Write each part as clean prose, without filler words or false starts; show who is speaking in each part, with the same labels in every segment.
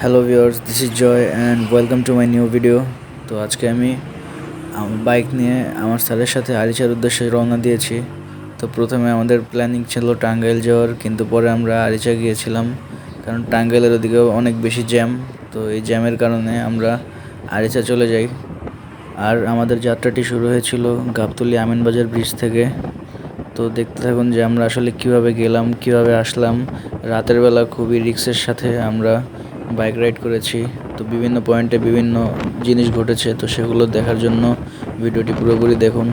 Speaker 1: Hello viewers, this is Joy and welcome to my new video. তো আজকে আমি bike নিয়ে আমার স্যারের সাথে আরিচার উদ্দেশ্যে রওনা দিয়েছি। তো প্রথমে আমাদের প্ল্যানিং ছিল টাঙ্গাইল যাওয়ার, কিন্তু পরে আমরা আরিচা গিয়েছিলাম কারণ টাঙ্গাইলের ওদিকেও অনেক বেশি জ্যাম। তো এই জ্যামের কারণে আমরা আরিচা চলে যাই। আর আমাদের যাত্রাটি শুরু হয়েছিল গাবতলী আমিনবাজার ব্রিজ থেকে। তো দেখতে থাকুন যে আমরা আসলে কিভাবে গেলাম, কিভাবে আসলাম। রাতের বেলা খুবই রিস্কের সাথে আমরা বাইক রাইড করেছি। তো বিভিন্ন পয়েন্টে বিভিন্ন জিনিস ঘটেছে, তো সেগুলো দেখার জন্য ভিডিওটি পুরোপুরি দেখুন।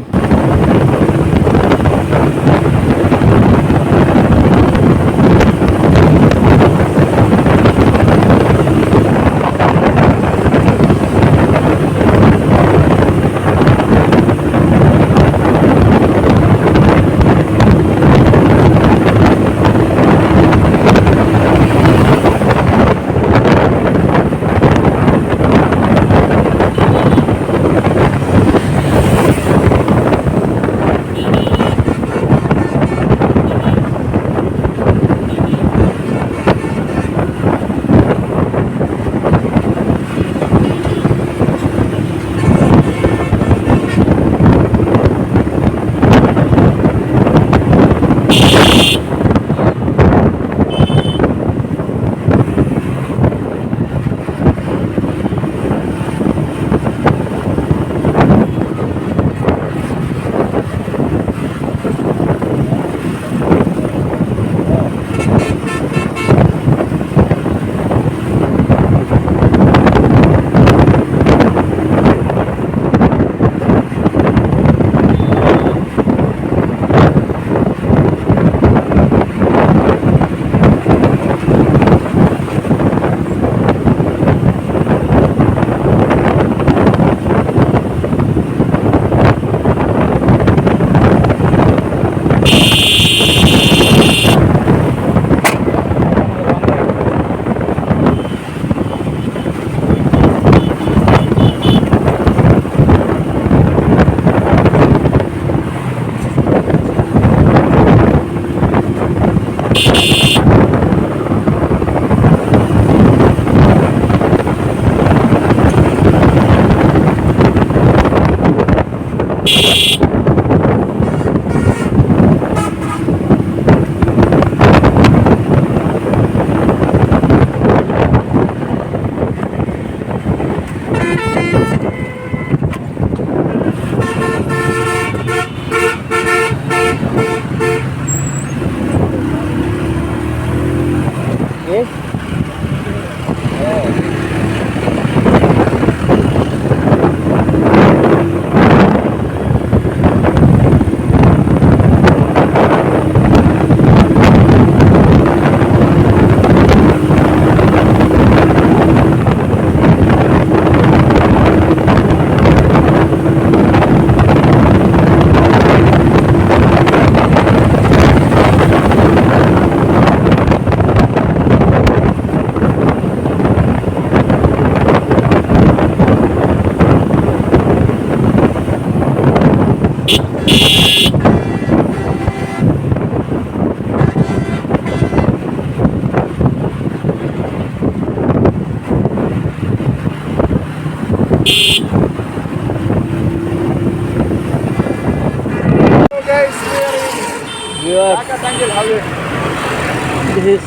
Speaker 2: This is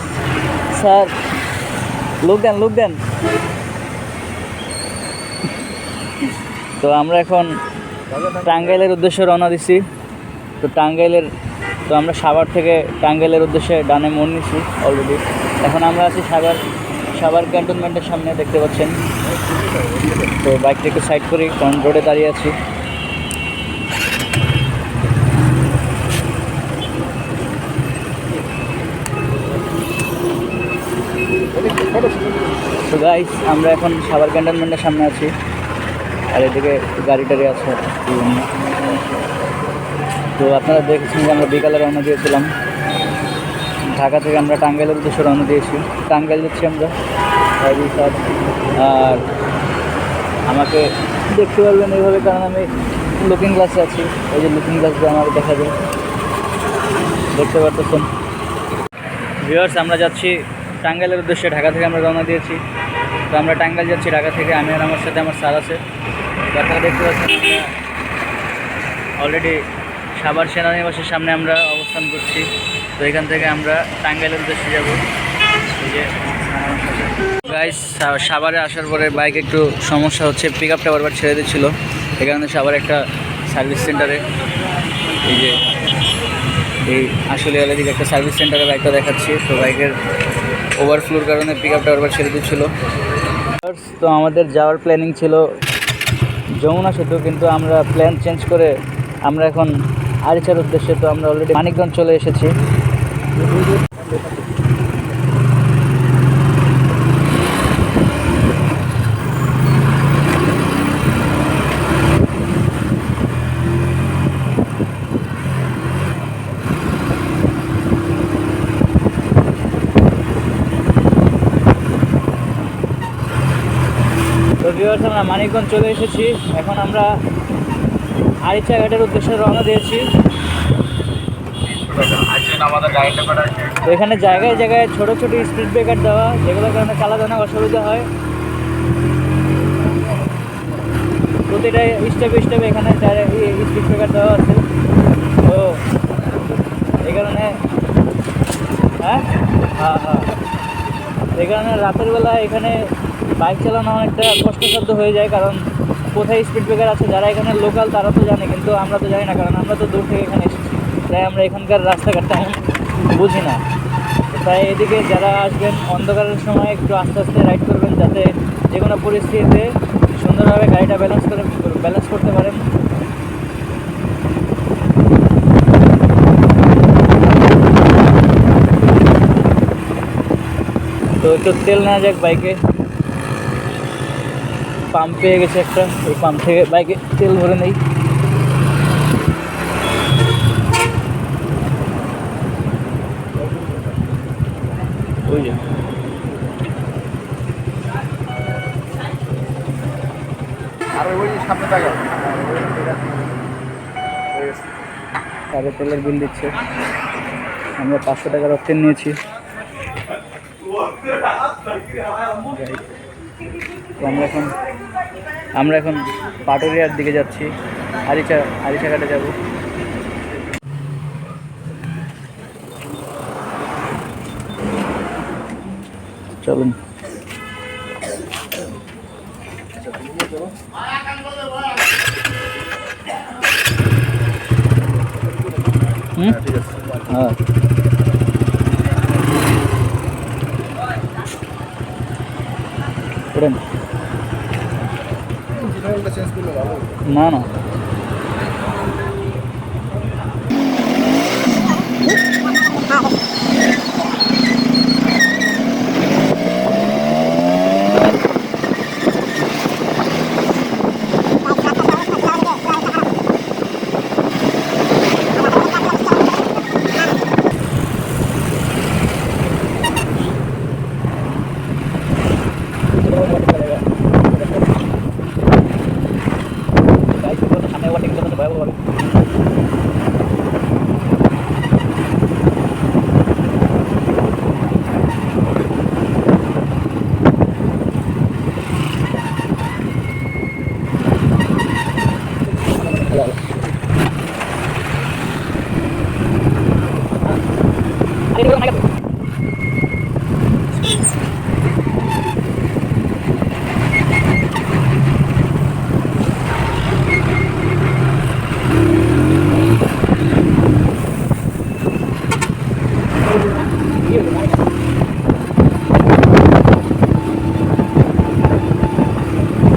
Speaker 2: sir. Look then. তো আমরা এখন টাঙ্গাইলের উদ্দেশ্যে রওনা দিছি। তো আমরা সাভার থেকে টাঙ্গাইলের উদ্দেশ্যে ডানে মোড় নিছি অলরেডি। এখন আমরা আছি সাভার ক্যান্টনমেন্টের সামনে, দেখতে পাচ্ছেন। তো বাইকটা একটু সাইড করি কারণ রোডে দাঁড়িয়ে আছি। তো গাইস, আমরা এখন সাভার ক্যান্টনমেন্টের সামনে আছি, আর এদিকে গাড়ি টাড়ি আছে বিভিন্ন। তো আপনারা দেখেছেন যে আমরা বিকালে রওনা দিয়েছিলাম ঢাকা থেকে। আমরা টাঙ্গাইলের উদ্দেশ্যে রওনা দিয়েছি, টাঙ্গাইল যাচ্ছি আমরা। আর আমাকে দেখতে পারবেন এইভাবে, কারণ আমি লুকিং গ্লাসে আছি। এই যে লুকিং গ্লাস দিয়ে আমাকে দেখা যায়, দেখতে পারতেছেন ভিউয়ার্স। আমরা যাচ্ছি টাঙ্গাইলের উদ্দেশ্যে, ঢাকা থেকে আমরা রওনা দিয়েছি। তো আমরা টাঙ্গাইল যাচ্ছি ঢাকা থেকে, আমি আর আমার সাথে আমার স্যার আছে। তো আপনারা দেখতে পাচ্ছেন আমরা অলরেডি সাভার সেনানিবাসের সামনে আমরা অবস্থান করছি। তো এখান থেকে আমরা টাঙ্গাইলের উদ্দেশ্যে যাব। এই যে গাইস, সাভারে আসার পরে বাইক একটু সমস্যা হচ্ছে, পিক আপটা বারবার ছেড়ে দিচ্ছিলো। এই কারণে সাভার একটা সার্ভিস সেন্টারে, এই যে এই আশুলিয়ালের দিকে একটা সার্ভিস সেন্টারে বাইকটা দেখাচ্ছি। তো বাইকের ওভারফ্লোর কারণে পিক আপটা বারবার ছেড়ে দিচ্ছিলো। তো আমাদের যাওয়ার প্ল্যানিং ছিল যমুনা সেতু, কিন্তু আমরা প্ল্যান চেঞ্জ করে আমরা এখন আরিচার উদ্দেশ্যে। তো আমরা অলরেডি মানিকগঞ্জ চলে এসেছি। তো ভিউয়ার্স, আমরা মানিকগঞ্জ চলে এসেছি। এখন আমরা আরিচা ঘাটের উদ্দেশ্যে রওনা দিয়েছি। তো এখানে জায়গায় জায়গায় ছোট ছোট স্পিড ব্রেকার দেওয়া, যেগুলোর কারণে চালাতে অনেক অসুবিধা হয়। প্রতিটা স্টেপে স্টেপে এখানে স্পিড ব্রেকার দেওয়া আছে। তো এই কারণে হ্যাঁ হ্যাঁ হ্যাঁ এই কারণে রাতের বেলা এখানে বাইক চালানো অনেকটা কষ্টসাধ্য হয়ে যায়, কারণ কোথায় স্পিড ব্রেকার আছে যারা এখানে লোকাল তারা তো জানে, কিন্তু আমরা তো জানি না, কারণ আমরা তো দূর থেকে এখানে এসেছি। তাই আমরা এখানকার রাস্তাঘাটটা বুঝি না। তাই এদিকে যারা আসবেন অন্ধকারের সময় একটু আস্তে আস্তে রাইড করবেন, যাতে যে কোনো পরিস্থিতিতে সুন্দরভাবে গাড়িটা ব্যালেন্স করতে পারেন। তো একটু তেল নেওয়া যাক বাইকে। পাম্প পেয়ে গেছে একটা, এই পাম্প থেকে বাইকে তেল ভরে নেই। ওই যে সাড়ে তেলের বিল দিচ্ছে। আমরা 500 টাকার অক্টেন নিয়েছি। তো আমরা এখন পাটুরিয়ার দিকে যাচ্ছি, আরিচা ঘাটে যাব। চলুন। হ্যাঁ না না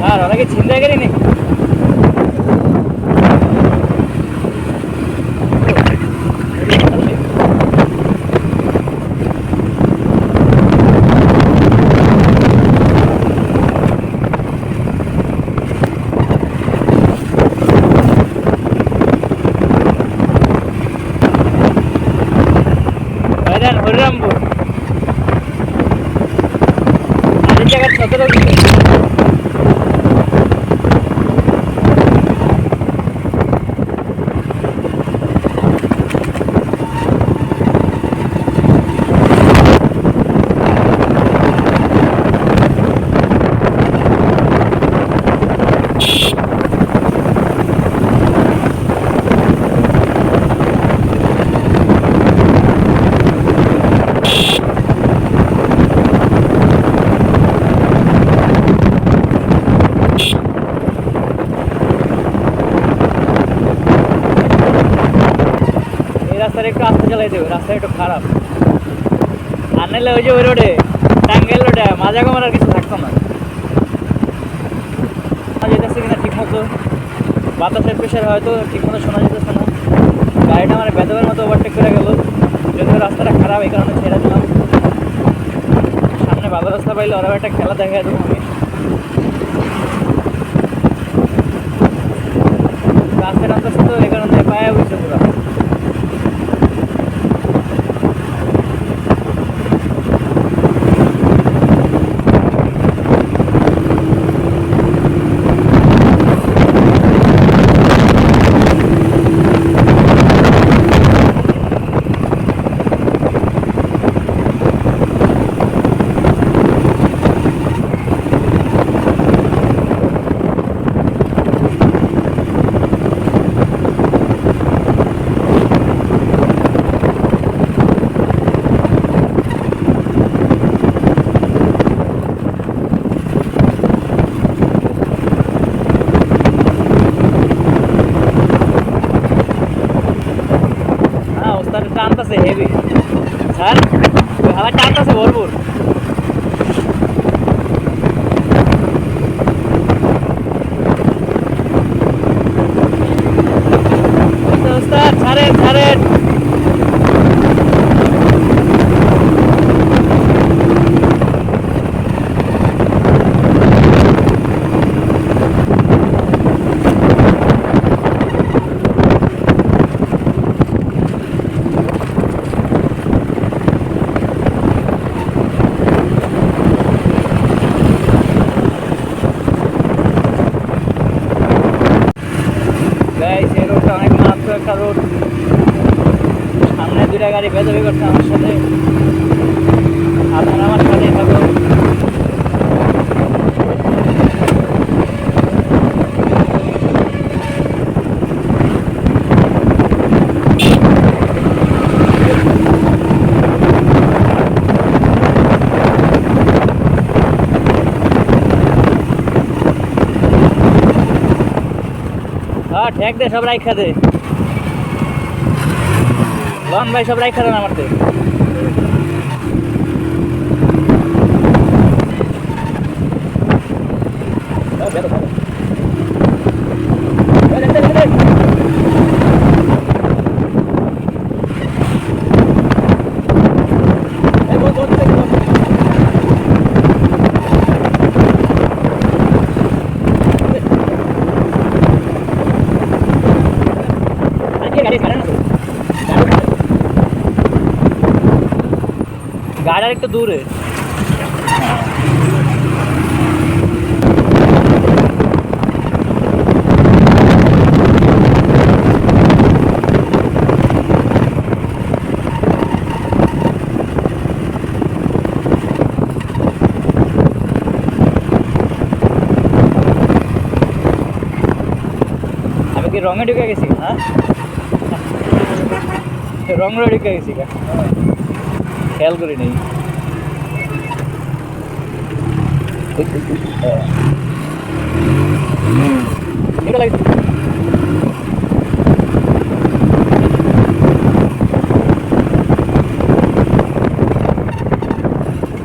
Speaker 2: আর অনেকে চিন্তা করিনি। হরিরামপুর আগের জায়গায় 17 রাস্তাটা একটু আস্তে চালাই দেবে, রাস্তা একটু খারাপ। আর নাহলে ওই যে ওই রোডে টাঙ্গাইল রোডে মাজা কমার কিছু থাকতো না। যেতেছে কিনা ঠিক মতো, বাতাসের প্রেশার হয়তো ঠিক মতো শোনা যেতেছে না। গাড়িটা আমার বেদবের মতো ওভারটেক করে গেল, যদিও রাস্তাটা খারাপ এই কারণে ছেড়ে দিলাম। সামনে ভালো রাস্তা পাইলে ওরা একটা খেলা দেখা দেবো আমি। রাস্তা টানতেছে তো এই কারণে পায়ে বুঝছে পুরো। টানতেছে হেভি স্যার, হাওয়া টানতেছে ভরপুর। ছাড়েন ছাড়েন, গাইস এই রোডটা অনেক মারাত্মক একটা রোড। সামনে দুইটা গাড়ি বেদবি করছে আমার সাথে, আপনারা আমার সাথেই থাকুন। হ্যাঁ ঠেক দে, সব রাইখা দে লন ভাই, সব রাইখা দেন আমার তে। গাড়ি আর একটু দূরে। আমি কি রঙে ঢুকে গেছি? হ্যাঁ রঙে ঢুকে গেছি, খেয়াল করি নেই।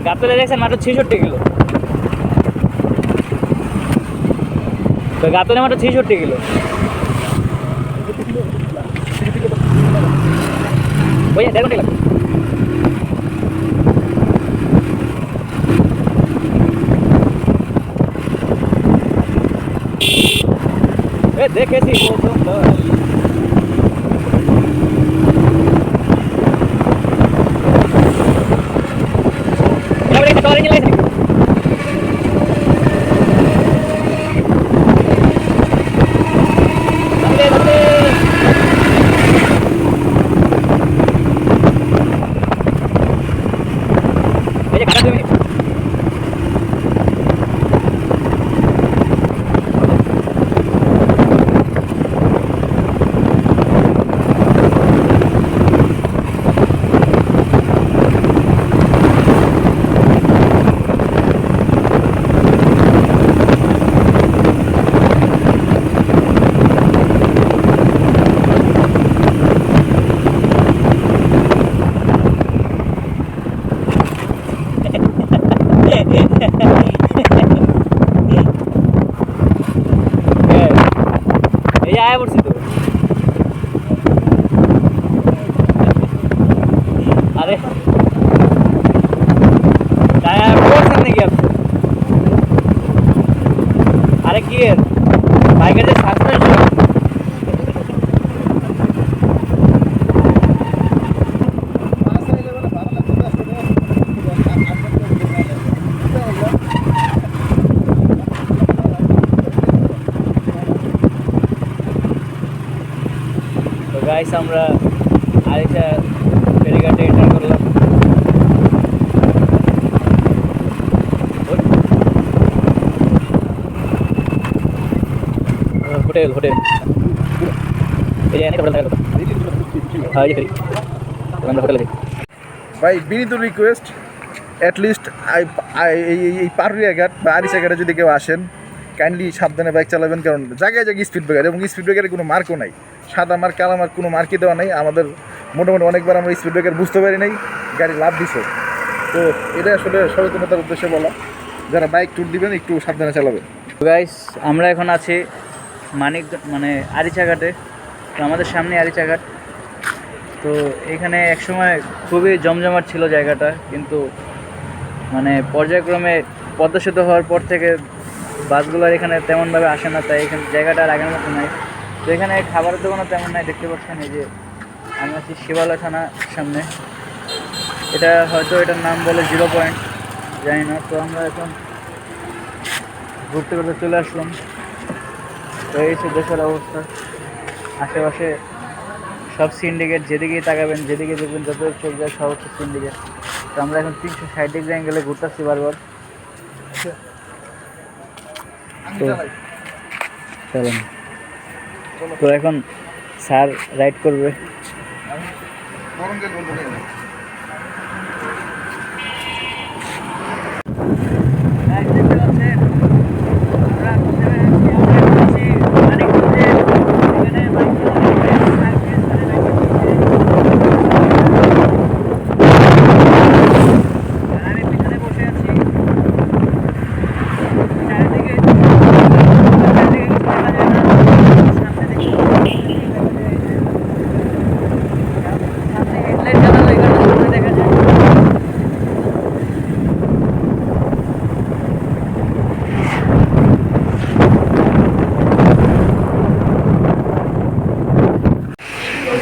Speaker 2: গাতলে দেখছেন মাত্র 66 কিলো, গাতলে মাত্র 66 কিলো। ওই 1.5 ঘন্টা লাগবে। দেখেছি প্রথমবার। আরে কি এর বাইকের যে সাসপেনশন তো গাইস আমরা আরিচা ফেরিঘাটে এন্টার করলাম। হোটেল হোটেল এই যে হোটেল দেখা হ্যাঁ এই হোটেল
Speaker 3: ভাই বিনীত রিকোয়েস্ট অ্যাটলিস্ট এই পারুরিয়াঘাট বা আরিচাঘাটে যদি কেউ আসেন কাইন্ডলি সাবধানে বাইক চালাবেন, কারণ জায়গায় জায়গায় স্পিড ব্রেকার এবং স্পিড ব্রেকারে কোনো মার্কও নাই, সাদা মার্ক কালা মার্ক কোনো মার্কই দেওয়া নেই। আমাদের মোটামুটি অনেকবার আমরা স্পিড ব্রেকার বুঝতে পারি নাই, গাড়ি লাভ দিছে। তো এটা আসলে সচেতনতার উদ্দেশ্যে বলা, যারা বাইক ট্যুর দিবেন একটু সাবধানে চালাবেন।
Speaker 2: গাইস আমরা এখন আছি আরিচাঘাটে। তো আমাদের সামনে আরিচাঘাট। তো এখানে একসময় খুবই জমজমাট ছিল জায়গাটা, কিন্তু পর্যায়ক্রমে পদ্মা সেতু হওয়ার পর থেকে বাসগুলো এখানে তেমনভাবে আসে না, তাই এখানে জায়গাটা আর আগের মতো নাই। তো এখানে খাবারের দোকানও তেমন নাই, দেখতে পাচ্ছেন। এই যে আমি আছি শিবালয় থানার সামনে, এটা হয়তো এটার নাম বলে 0 পয়েন্ট, জানি না। তো আমরা এখন ঘুরতে ঘুরতে চলে আসলাম। তো এই হচ্ছে দেশের অবস্থা, আশেপাশে সব সিন্ডিকেট, যেদিকেই তাকাবেন যেদিকে দেখবেন যত চোখ যায় সব হচ্ছে সিন্ডিকেট। তো আমরা এখন 360 ডিগ্রি অ্যাঙ্গেলে ঘুরতেছি বারবার। তো চলেন, তো এখন স্যার রাইড করবে।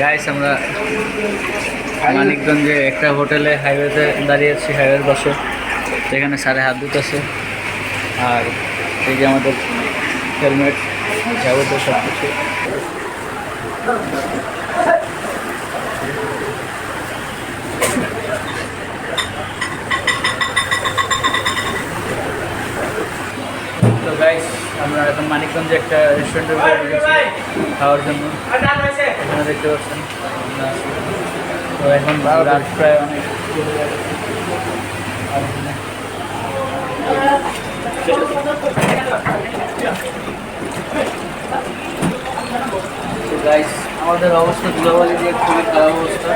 Speaker 2: গাইস আমরা মানিকগঞ্জে একটা হোটেলে হাইওয়েতে দাঁড়িয়েছি, হাইওয়ের পাশে। সেখানে স্যারে হাত ধুতেছে, আর এই যে আমাদের হেলমেট যাবতীয় সব কিছু। তো গাইস আমরা এখন মানিকগঞ্জে একটা রেস্টুরেন্টের উপরে গেছি খাওয়ার জন্য, এখানে দেখতে পাচ্ছেন। তো এখন রাত প্রায় অনেক গাইস আমাদের অবস্থা ধুলাবালি দিয়ে খুবই খারাপ অবস্থা,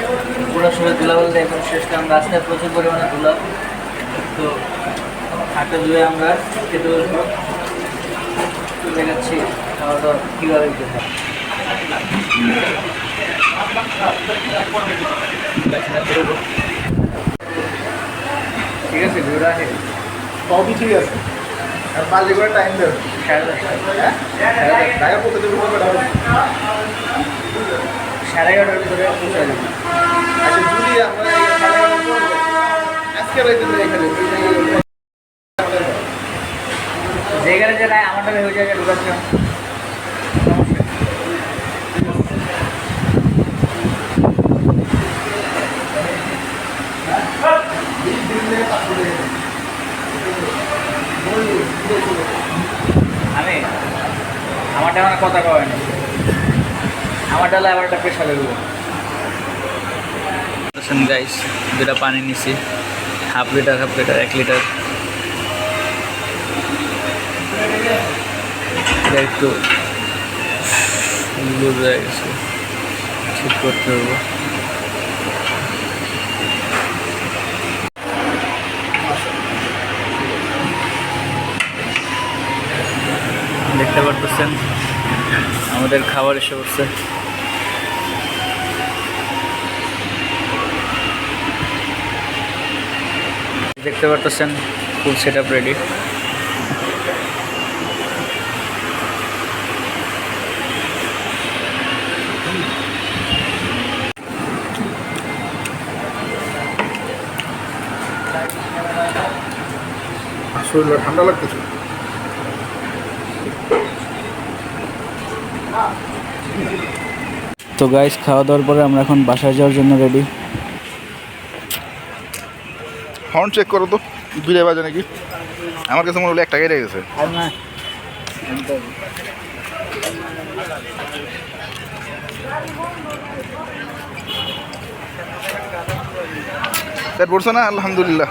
Speaker 2: পুরো শরীর ধুলাবালি দিয়ে এখন শেষ, কারণ রাস্তায় প্রচুর পরিমাণে ধুলা। তো হাঁটা ধুয়ে আমরা খেতে বসবো, দেখাচ্ছি খাওয়া দাওয়া কীভাবে খেতে হয়। ঠিক আছে, ঘুরে আসে
Speaker 3: সবই ঠিক আছে, আর পাল্লি করে টাইম দেবে। ঢাকা পৌঁছে দেবে
Speaker 2: সাড়ে 11টার ভিতরে পৌঁছে যাবে।
Speaker 3: আচ্ছা যদি আমরা আজকে রাইতে এখানে
Speaker 2: যেখানে যে নাই আমারটা হয়ে যায় ঢুকাচ্ছিলাম। আমি আমারটা মানে কথা কয় না, আমার ডালে আবার একটা প্রেশার দেবো। গাইস দুটা পানি নিছি, হাফ লিটার 1 লিটার। একটু লুজ হয়ে গেছে, ঠিক করতে হবে। দেখতে পারতেছেন আমাদের খাবার এসে পড়ছে। দেখতে পারতেছেন ফুল সেট আপ রেডি।
Speaker 3: শরীরটা ঠান্ডা লাগতেছে।
Speaker 1: তো গাইস, খাওয়া দাওয়ার পরে আমরা এখন বাসায় যাওয়ার জন্য রেডি।
Speaker 3: হর্ন চেক করো তো, 2 বাজে নাকি? আমার কাছে মনে হলো 1 টাকাই রয়ে গেছে।
Speaker 2: আর না
Speaker 3: পেট পড়ছে না? আলহামদুলিল্লাহ,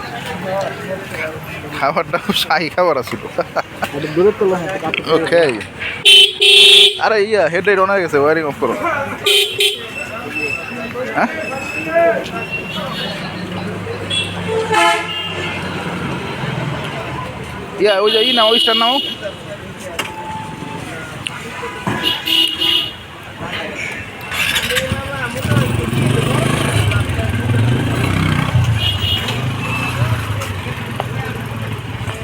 Speaker 3: খাবারটা খুব শাহী খাবার আছিল। ওকে, আরে হেডলাইট অন হয়ে গেছে, ওয়ারিং অফ করো। হ্যাঁ, ওই যে নাও, স্টার নাও।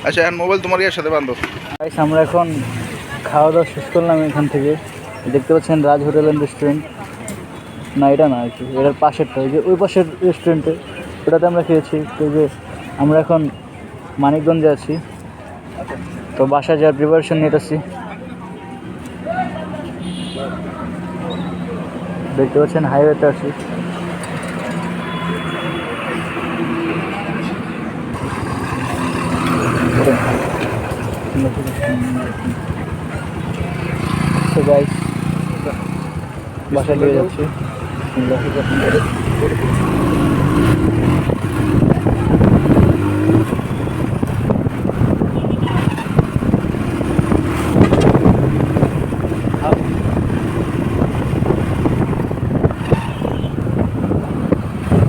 Speaker 3: আচ্ছা, এখন মোবাইল তোমার ইয়ের সাথে বান্ধব।
Speaker 2: গাইস, আমরা এখন খাওয়া দাওয়া শেষ করলাম এখান থেকে। দেখতে পাচ্ছেন রাজ হোটেল অ্যান্ড রেস্টুরেন্ট। না, এটা না আর কি, এটার পাশেরটা, ওই যে ওই পাশের রেস্টুরেন্টে, ওটাতে আমরা খেয়েছি। তো যে আমরা এখন মানিকগঞ্জে আছি, তো বাসায় যাওয়ার প্রিপারেশন নিতেছি। দেখতে পাচ্ছেন হাইওয়েতে আছি। তো গাইস, বাসায় নিয়ে যাচ্ছি।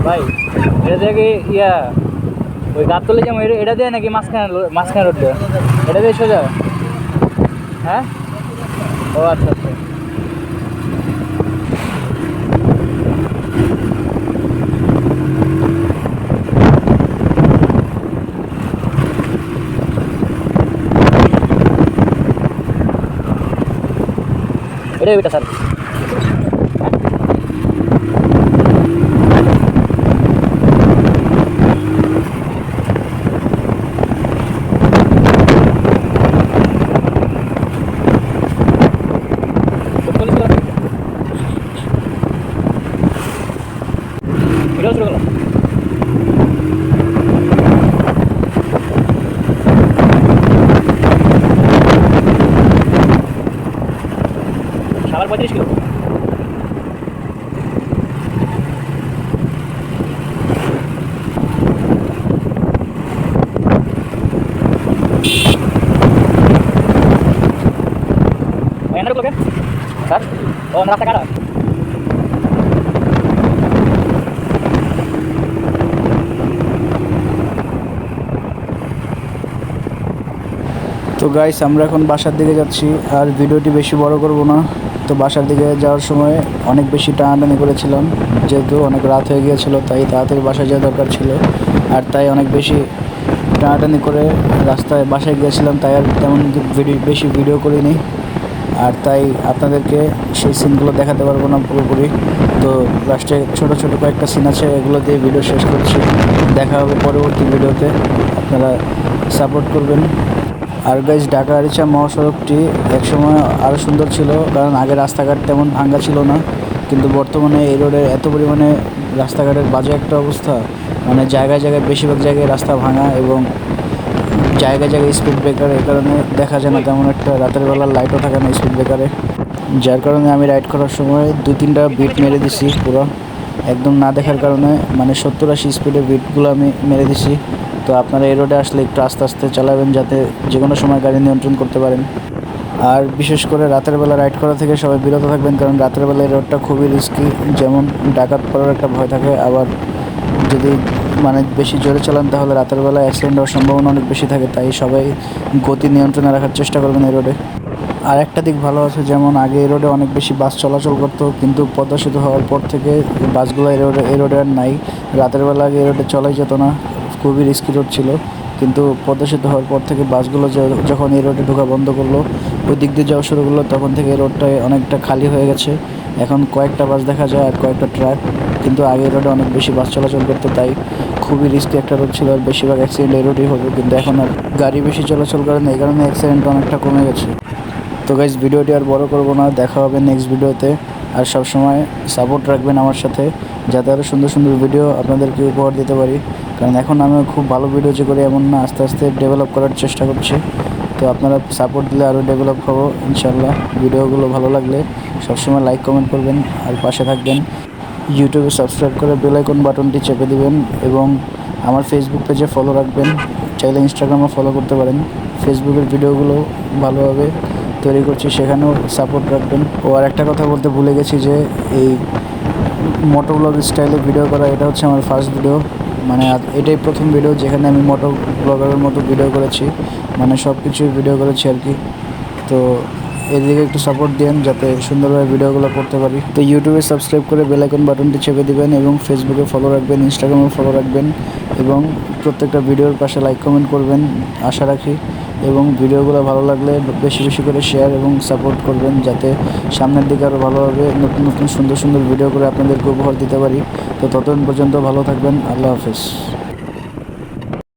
Speaker 2: ভাই, এটা থেকে ওই গাবতলি যেমন এটা দিয়ে নাকি মাঝখানে রোড দেয়? এটা দিয়ে সোজা? হ্যাঁ, ও আচ্ছা আচ্ছা। এটাই ওইটা স্যার। এটাও শুরু করলাম। সাবার 35 কিলো। এনার কত স্যার? ও রাস্তা কাটা।
Speaker 1: তো গাইস, আমরা এখন বাসার দিকে যাচ্ছি, আর ভিডিওটি বেশি বড় করব না। তো বাসার দিকে যাওয়ার সময় অনেক বেশি টানাটানি করেছিলাম, যেহেতু অনেক রাত হয়ে গিয়েছিল, তাই তাড়াতাড়ি বাসায় যাওয়া দরকার ছিল। আর তাই অনেক বেশি টানাটানি করে রাস্তায় বাসায় গিয়েছিলাম, তাই আর তেমন বেশি ভিডিও করিনি। আর তাই আপনাদেরকে সেই সিনগুলো দেখাতে পারবো না পুরোপুরি। তো লাস্টে ছোট ছোট কয়েকটা সিন আছে, এগুলো দিয়ে ভিডিও শেষ করছি। দেখা হবে পরবর্তী ভিডিওতে, আপনারা সাপোর্ট করবেন। আর গাইজ, ঢাকা আরিচা মহাসড়কটি একসময় আরও সুন্দর ছিল, কারণ আগে রাস্তাঘাট তেমন ভাঙ্গা ছিল না। কিন্তু বর্তমানে এই রোডে এত পরিমাণে রাস্তাঘাটের বাজে একটা অবস্থা, মানে জায়গায় জায়গায় বেশিরভাগ জায়গায় রাস্তা ভাঙা, এবং জায়গায় জায়গায় স্পিড ব্রেকার, এই কারণে দেখা যায় না তেমন একটা। রাতের বেলার লাইটও থাকে না স্পিড ব্রেকারে, যার কারণে আমি রাইড করার সময় 2-3টা বিট মেরে দিছি পুরো, একদম না দেখার কারণে। মানে 70-80 স্পিডের বিটগুলো আমি মেরে দিছি। তো আপনারা এই রোডে আসলে একটু আস্তে আস্তে চালাবেন, যাতে যে কোনো সময় গাড়ি নিয়ন্ত্রণ করতে পারেন। আর বিশেষ করে রাতের বেলা রাইড করা থেকে সবাই বিরত থাকবেন, কারণ রাতের বেলা এই রোডটা খুবই রিস্কি। যেমন ডাকাত পড়ার একটা ভয় থাকে, আবার যদি মানে বেশি জোরে চালান তাহলে রাতের বেলা অ্যাক্সিডেন্ট হওয়ার সম্ভাবনা অনেক বেশি থাকে। তাই সবাই গতি নিয়ন্ত্রণে রাখার চেষ্টা করবেন এই রোডে। আর একটা দিক ভালো আছে, যেমন আগে এই রোডে অনেক বেশি বাস চলাচল করতো, কিন্তু পদ্মা সেতু হওয়ার পর থেকে বাসগুলো এই রোডে আর নাই। রাতের বেলা আগে এই রোডে চলাই যেত না, খুবই রিস্কি রোড ছিল। কিন্তু পদ্মা সেতু হওয়ার পর থেকে বাসগুলো যখন এই রোডে ঢোকা বন্ধ করলো, ওই দিক দিয়ে যাওয়া শুরু করলো, তখন থেকে এই রোডটায় অনেকটা খালি হয়ে গেছে। এখন কয়েকটা বাস দেখা যায় আর কয়েকটা ট্রাক, কিন্তু আগে এই রোডে অনেক বেশি বাস চলাচল করতো, তাই খুবই রিস্কি একটা রোড ছিল, আর বেশিরভাগ অ্যাক্সিডেন্ট এই রোডেই হতো, কিন্তু এখন আর গাড়ি বেশি চলাচল করে না, এই কারণে অ্যাক্সিডেন্ট অনেকটা কমে গেছে। তো গাইজ ভিডিওটি আর বড় করবো না, দেখা হবে নেক্সট ভিডিওতে। আর সবসময় সাপোর্ট রাখবেন আমার সাথে, যাতে আরও সুন্দর সুন্দর ভিডিও আপনাদেরকে উপহার দিতে পারি। কারণ এখন আমি খুব ভালো ভিডিও যে করি এমন না, আস্তে আস্তে ডেভেলপ করার চেষ্টা করছি। তো আপনারা সাপোর্ট দিলে আরও ডেভেলপ হবো ইনশাল্লাহ। ভিডিওগুলো ভালো লাগলে সবসময় লাইক কমেন্ট করবেন আর পাশে থাকবেন। ইউটিউবে সাবস্ক্রাইব করে বেল আইকন বাটনটি চেপে দিবেন এবং আমার ফেসবুক পেজে ফলো রাখবেন। চাইলে ইনস্টাগ্রামও ফলো করতে পারেন। ফেসবুকের ভিডিওগুলো ভালোভাবে তৈরি করছি, সেখানেও সাপোর্ট রাখবেন। ও আর একটা কথা বলতে ভুলে গেছি যে এই মোটো ব্লগ স্টাইলে ভিডিও করা এটা হচ্ছে আমার ফার্স্ট ভিডিও, মানে এটাই প্রথম ভিডিও যেখানে আমি মোটো ব্লগারের মতো ভিডিও করেছি, মানে সব কিছুই ভিডিও করেছি আর কি। তো এদিকে একটু সাপোর্ট দেন যাতে সুন্দরভাবে ভিডিওগুলো করতে পারি। তো ইউটিউবে সাবস্ক্রাইব করে বেল আইকন বাটনটি চেপে দিবেন এবং ফেসবুকে ফলো রাখবেন, ইনস্টাগ্রামে ফলো রাখবেন এবং প্রত্যেকটা ভিডিওর পাশে লাইক কমেন্ট করবেন আশা রাখি। এবং ভিডিওগুলো ভালো লাগলে বেশি বেশি করে শেয়ার এবং সাপোর্ট করবেন, যাতে সামনের দিকে আরও ভালোভাবে নতুন নতুন সুন্দর সুন্দর ভিডিও করে আপনাদেরকে উপহার দিতে পারি। তো ততদিন পর্যন্ত ভালো থাকবেন। আল্লাহ হাফেজ।